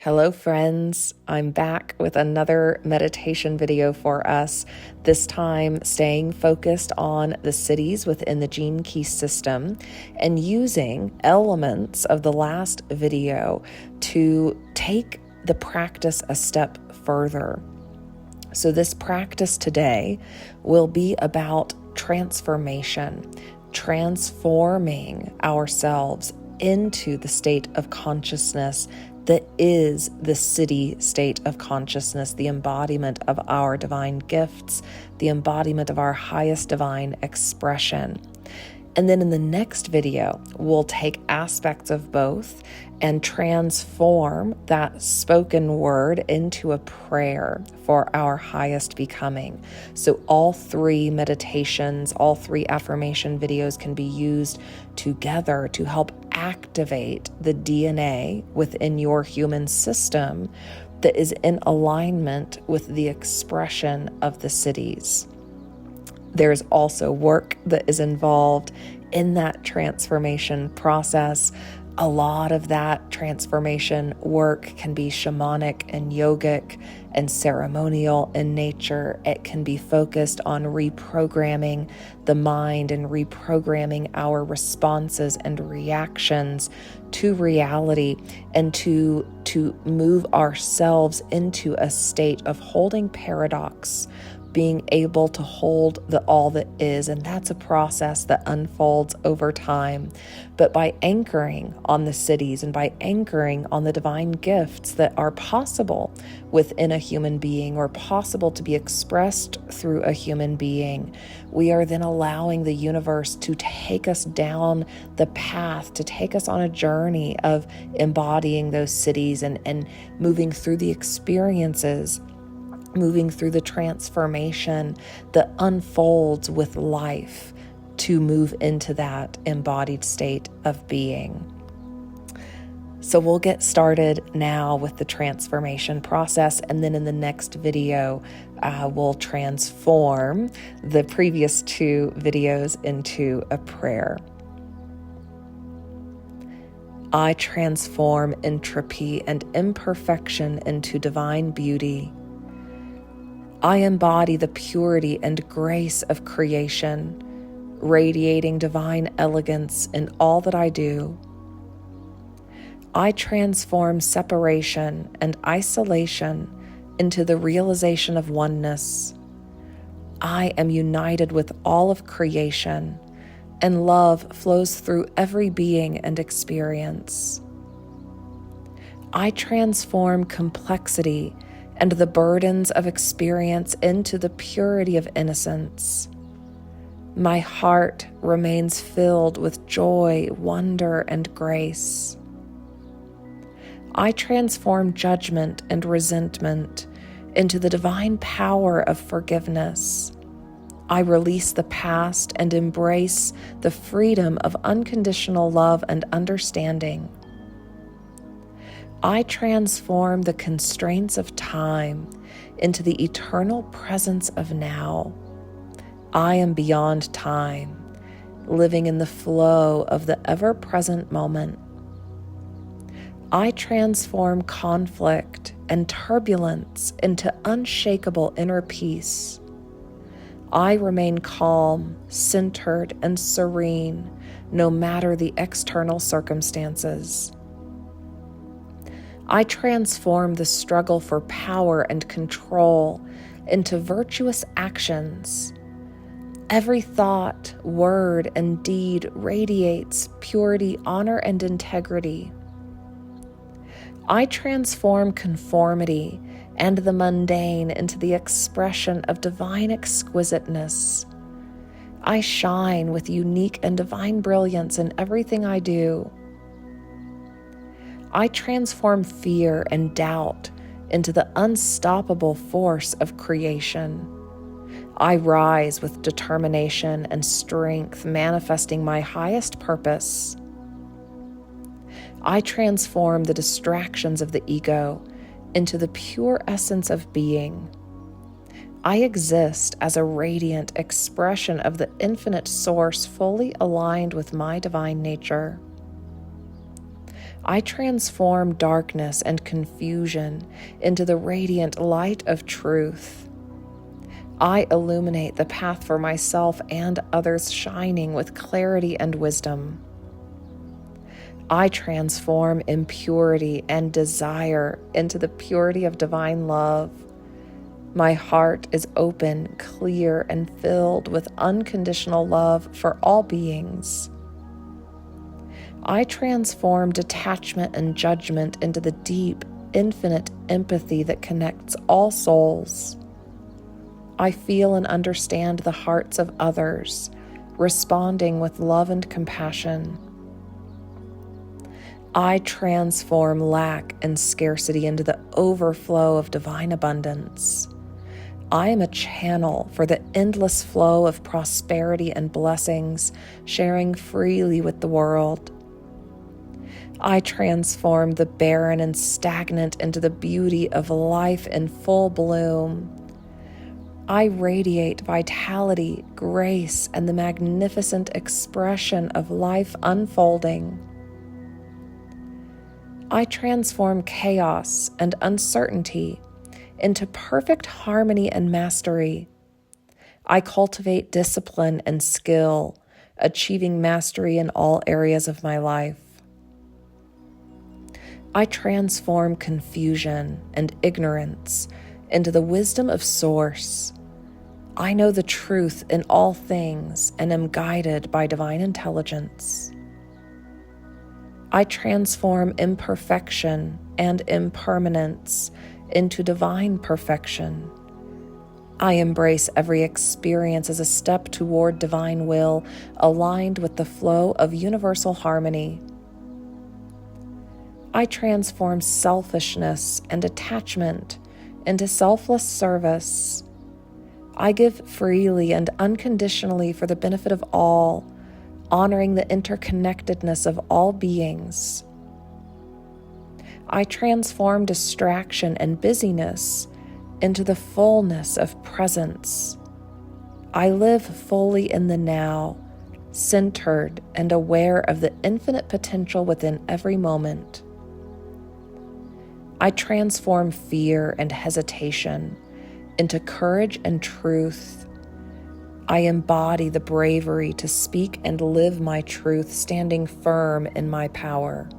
Hello friends, I'm back with another meditation video for us, this time staying focused on the cities within the gene key system and using elements of the last video to take the practice a step further. So this practice today will be about transformation, transforming ourselves into the state of consciousness that is the Siddhi state of consciousness, the embodiment of our divine gifts, the embodiment of our highest divine expression. And then in the next video, we'll take aspects of both and transform that spoken word into a prayer for our highest becoming. So all three meditations, all three affirmation videos can be used together to help activate the DNA within your human system that is in alignment with the expression of the cities. There's also work that is involved in that transformation process. A lot of that transformation work can be shamanic and yogic and ceremonial in nature. It can be focused on reprogramming the mind and reprogramming our responses and reactions to reality and to move ourselves into a state of holding paradox, being able to hold the all that is. And that's a process that unfolds over time. But by anchoring on the cities and by anchoring on the divine gifts that are possible within a human being or possible to be expressed through a human being, we are then allowing the universe to take us down the path, to take us on a journey of embodying those cities and moving through the experiences, moving through the transformation that unfolds with life to move into that embodied state of being. So we'll get started now with the transformation process, and then in the next video, we'll transform the previous two videos into a prayer. I transform entropy and imperfection into divine beauty. I embody the purity and grace of creation, radiating divine elegance in all that I do. I transform separation and isolation into the realization of oneness. I am united with all of creation, and love flows through every being and experience. I transform complexity and the burdens of experience into the purity of innocence. My heart remains filled with joy, wonder, and grace. I transform judgment and resentment into the divine power of forgiveness. I release the past and embrace the freedom of unconditional love and understanding. I transform the constraints of time into the eternal presence of now. I am beyond time, living in the flow of the ever-present moment. I transform conflict and turbulence into unshakable inner peace. I remain calm, centered, and serene, no matter the external circumstances. I transform the struggle for power and control into virtuous actions. Every thought, word, and deed radiates purity, honor, and integrity. I transform conformity and the mundane into the expression of divine exquisiteness. I shine with unique and divine brilliance in everything I do. I transform fear and doubt into the unstoppable force of creation. I rise with determination and strength, manifesting my highest purpose. I transform the distractions of the ego into the pure essence of being. I exist as a radiant expression of the infinite source, fully aligned with my divine nature. I transform darkness and confusion into the radiant light of truth. I illuminate the path for myself and others, shining with clarity and wisdom. I transform impurity and desire into the purity of divine love. My heart is open, clear, and filled with unconditional love for all beings. I transform detachment and judgment into the deep, infinite empathy that connects all souls. I feel and understand the hearts of others, responding with love and compassion. I transform lack and scarcity into the overflow of divine abundance. I am a channel for the endless flow of prosperity and blessings, sharing freely with the world. I transform the barren and stagnant into the beauty of life in full bloom. I radiate vitality, grace, and the magnificent expression of life unfolding. I transform chaos and uncertainty into perfect harmony and mastery. I cultivate discipline and skill, achieving mastery in all areas of my life. I transform confusion and ignorance into the wisdom of Source. I know the truth in all things and am guided by divine intelligence. I transform imperfection and impermanence into divine perfection. I embrace every experience as a step toward divine will, aligned with the flow of universal harmony. I transform selfishness and attachment into selfless service. I give freely and unconditionally for the benefit of all, honoring the interconnectedness of all beings. I transform distraction and busyness into the fullness of presence. I live fully in the now, centered and aware of the infinite potential within every moment. I transform fear and hesitation into courage and truth. I embody the bravery to speak and live my truth, standing firm in my power.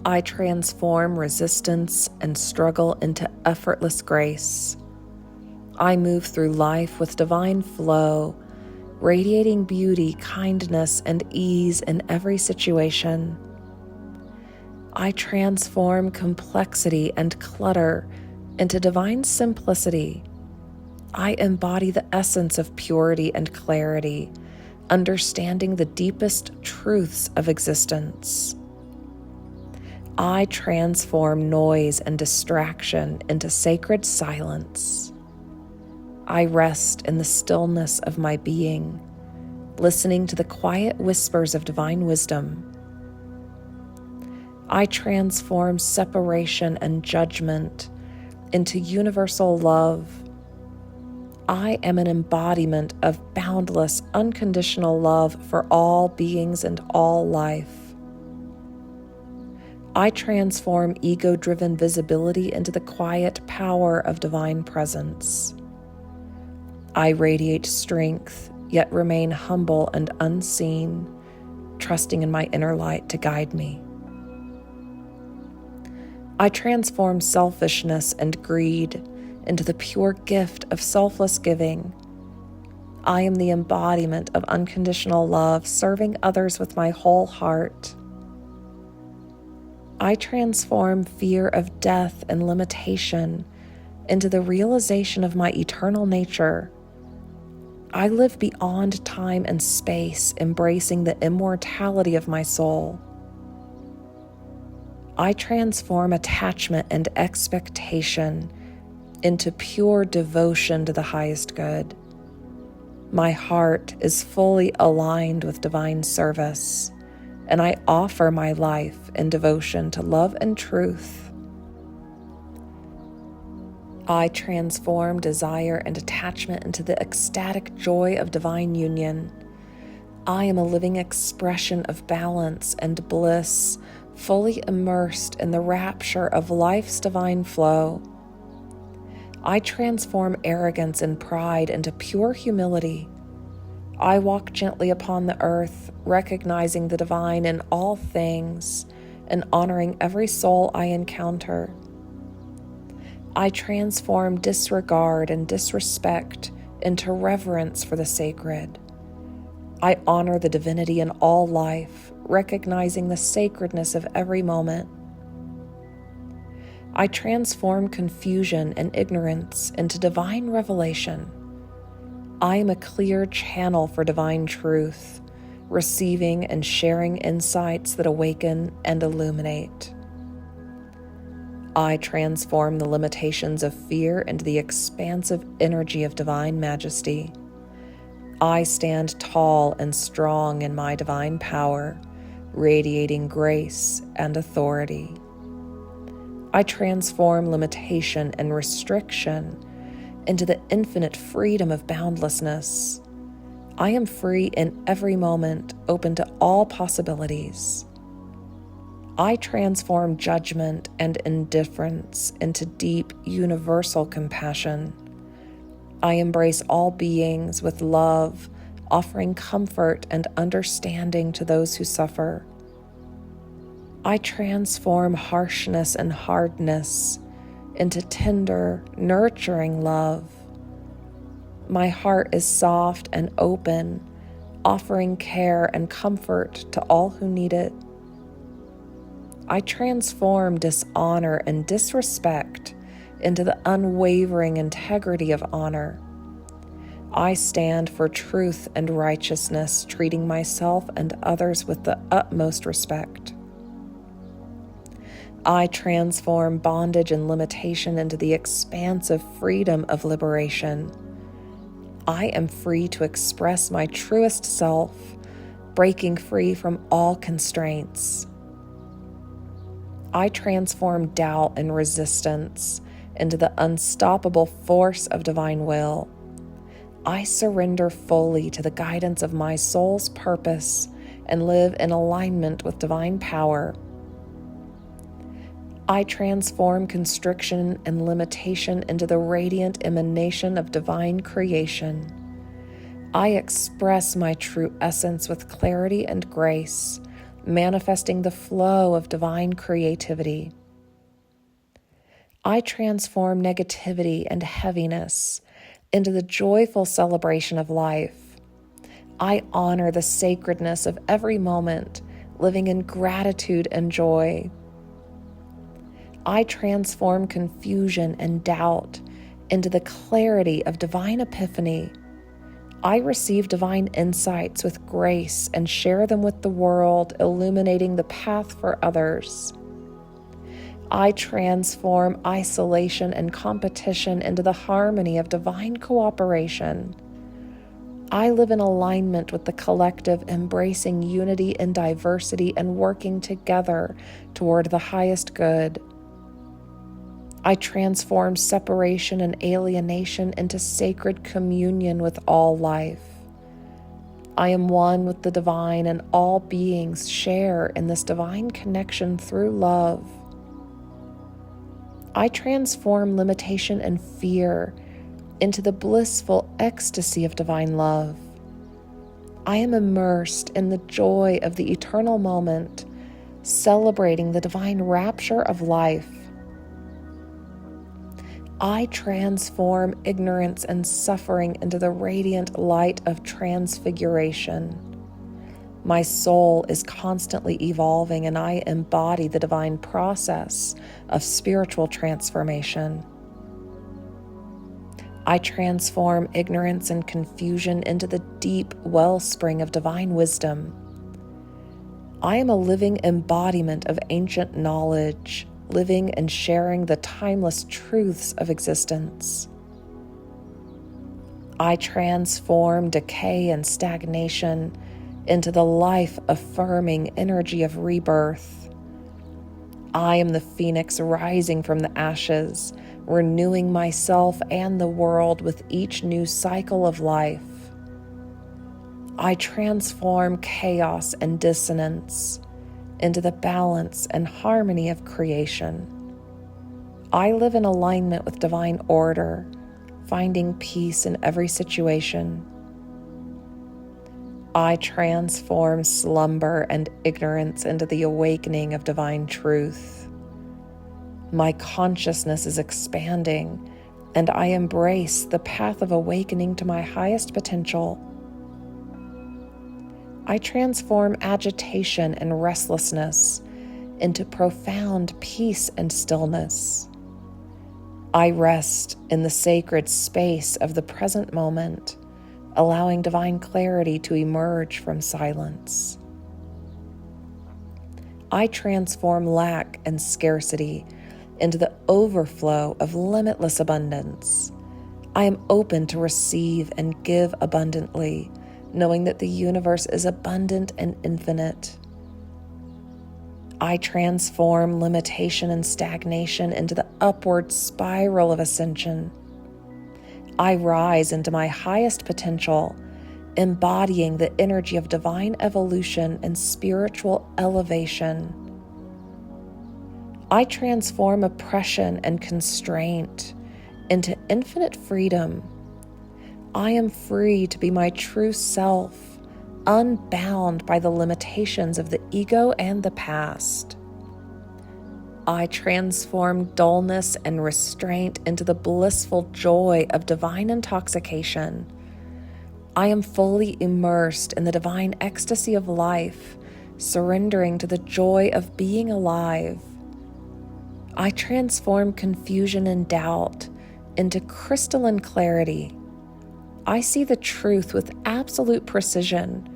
I transform resistance and struggle into effortless grace. I move through life with divine flow, radiating beauty, kindness, and ease in every situation. I transform complexity and clutter into divine simplicity. I embody the essence of purity and clarity, understanding the deepest truths of existence. I transform noise and distraction into sacred silence. I rest in the stillness of my being, listening to the quiet whispers of divine wisdom. I transform separation and judgment into universal love. I am an embodiment of boundless, unconditional love for all beings and all life. I transform ego-driven visibility into the quiet power of divine presence. I radiate strength, yet remain humble and unseen, trusting in my inner light to guide me. I transform selfishness and greed into the pure gift of selfless giving. I am the embodiment of unconditional love, serving others with my whole heart. I transform fear of death and limitation into the realization of my eternal nature. I live beyond time and space, embracing the immortality of my soul. I transform attachment and expectation into pure devotion to the highest good. My heart is fully aligned with divine service, and I offer my life in devotion to love and truth. I transform desire and attachment into the ecstatic joy of divine union. I am a living expression of balance and bliss, fully immersed in the rapture of life's divine flow. I transform arrogance and pride into pure humility. I walk gently upon the earth, recognizing the divine in all things and honoring every soul I encounter. I transform disregard and disrespect into reverence for the sacred. I honor the divinity in all life, recognizing the sacredness of every moment. I transform confusion and ignorance into divine revelation. I am a clear channel for divine truth, receiving and sharing insights that awaken and illuminate. I transform the limitations of fear into the expansive energy of divine majesty. I stand tall and strong in my divine power, radiating grace and authority. I transform limitation and restriction into the infinite freedom of boundlessness. I am free in every moment, open to all possibilities. I transform judgment and indifference into deep, universal compassion. I embrace all beings with love, offering comfort and understanding to those who suffer. I transform harshness and hardness into tender, nurturing love. My heart is soft and open, offering care and comfort to all who need it. I transform dishonor and disrespect into the unwavering integrity of honor. I stand for truth and righteousness, treating myself and others with the utmost respect. I transform bondage and limitation into the expansive freedom of liberation. I am free to express my truest self, breaking free from all constraints. I transform doubt and resistance into the unstoppable force of divine will. I surrender fully to the guidance of my soul's purpose and live in alignment with divine power. I transform constriction and limitation into the radiant emanation of divine creation. I express my true essence with clarity and grace, manifesting the flow of divine creativity. I transform negativity and heaviness into the joyful celebration of life. I honor the sacredness of every moment, living in gratitude and joy. I transform confusion and doubt into the clarity of divine epiphany. I receive divine insights with grace and share them with the world, illuminating the path for others. I transform isolation and competition into the harmony of divine cooperation. I live in alignment with the collective, embracing unity in diversity and working together toward the highest good. I transform separation and alienation into sacred communion with all life. I am one with the divine, and all beings share in this divine connection through love. I transform limitation and fear into the blissful ecstasy of divine love. I am immersed in the joy of the eternal moment, celebrating the divine rapture of life. I transform ignorance and suffering into the radiant light of transfiguration. My soul is constantly evolving, and I embody the divine process of spiritual transformation. I transform ignorance and confusion into the deep wellspring of divine wisdom. I am a living embodiment of ancient knowledge, living and sharing the timeless truths of existence. I transform decay and stagnation into the life-affirming energy of rebirth. I am the phoenix rising from the ashes, renewing myself and the world with each new cycle of life. I transform chaos and dissonance into the balance and harmony of creation. I live in alignment with divine order, finding peace in every situation. I transform slumber and ignorance into the awakening of divine truth. My consciousness is expanding, and I embrace the path of awakening to my highest potential. I transform agitation and restlessness into profound peace and stillness. I rest in the sacred space of the present moment, allowing divine clarity to emerge from silence. I transform lack and scarcity into the overflow of limitless abundance. I am open to receive and give abundantly, knowing that the universe is abundant and infinite. I transform limitation and stagnation into the upward spiral of ascension. I rise into my highest potential, embodying the energy of divine evolution and spiritual elevation. I transform oppression and constraint into infinite freedom. I am free to be my true self, unbound by the limitations of the ego and the past. I transform dullness and restraint into the blissful joy of divine intoxication. I am fully immersed in the divine ecstasy of life, surrendering to the joy of being alive. I transform confusion and doubt into crystalline clarity. I see the truth with absolute precision,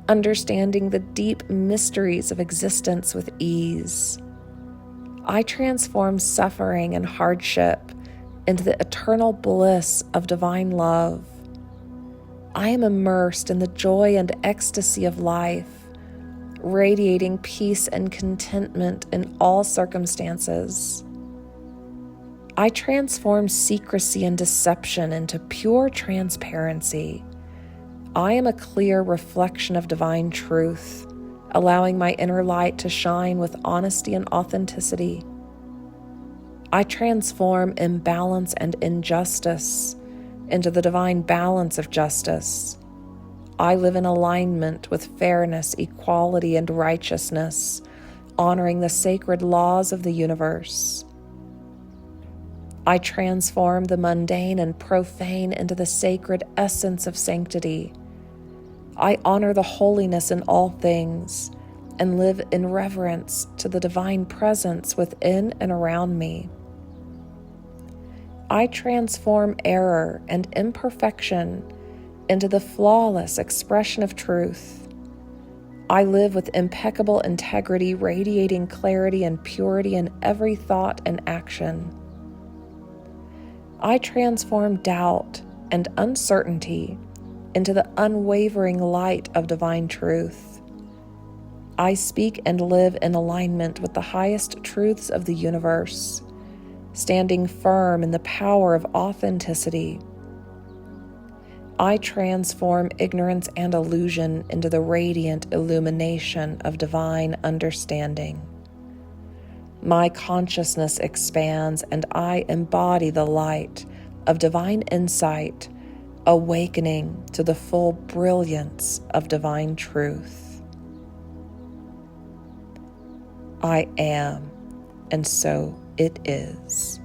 understanding the deep mysteries of existence with ease. I transform suffering and hardship into the eternal bliss of divine love. I am immersed in the joy and ecstasy of life, radiating peace and contentment in all circumstances. I transform secrecy and deception into pure transparency. I am a clear reflection of divine truth, allowing my inner light to shine with honesty and authenticity. I transform imbalance and injustice into the divine balance of justice. I live in alignment with fairness, equality, and righteousness, honoring the sacred laws of the universe. I transform the mundane and profane into the sacred essence of sanctity. I honor the holiness in all things and live in reverence to the divine presence within and around me. I transform error and imperfection into the flawless expression of truth. I live with impeccable integrity, radiating clarity and purity in every thought and action. I transform doubt and uncertainty into the unwavering light of divine truth. I speak and live in alignment with the highest truths of the universe, standing firm in the power of authenticity. I transform ignorance and illusion into the radiant illumination of divine understanding. My consciousness expands, and I embody the light of divine insight, awakening to the full brilliance of divine truth. I am, and so it is.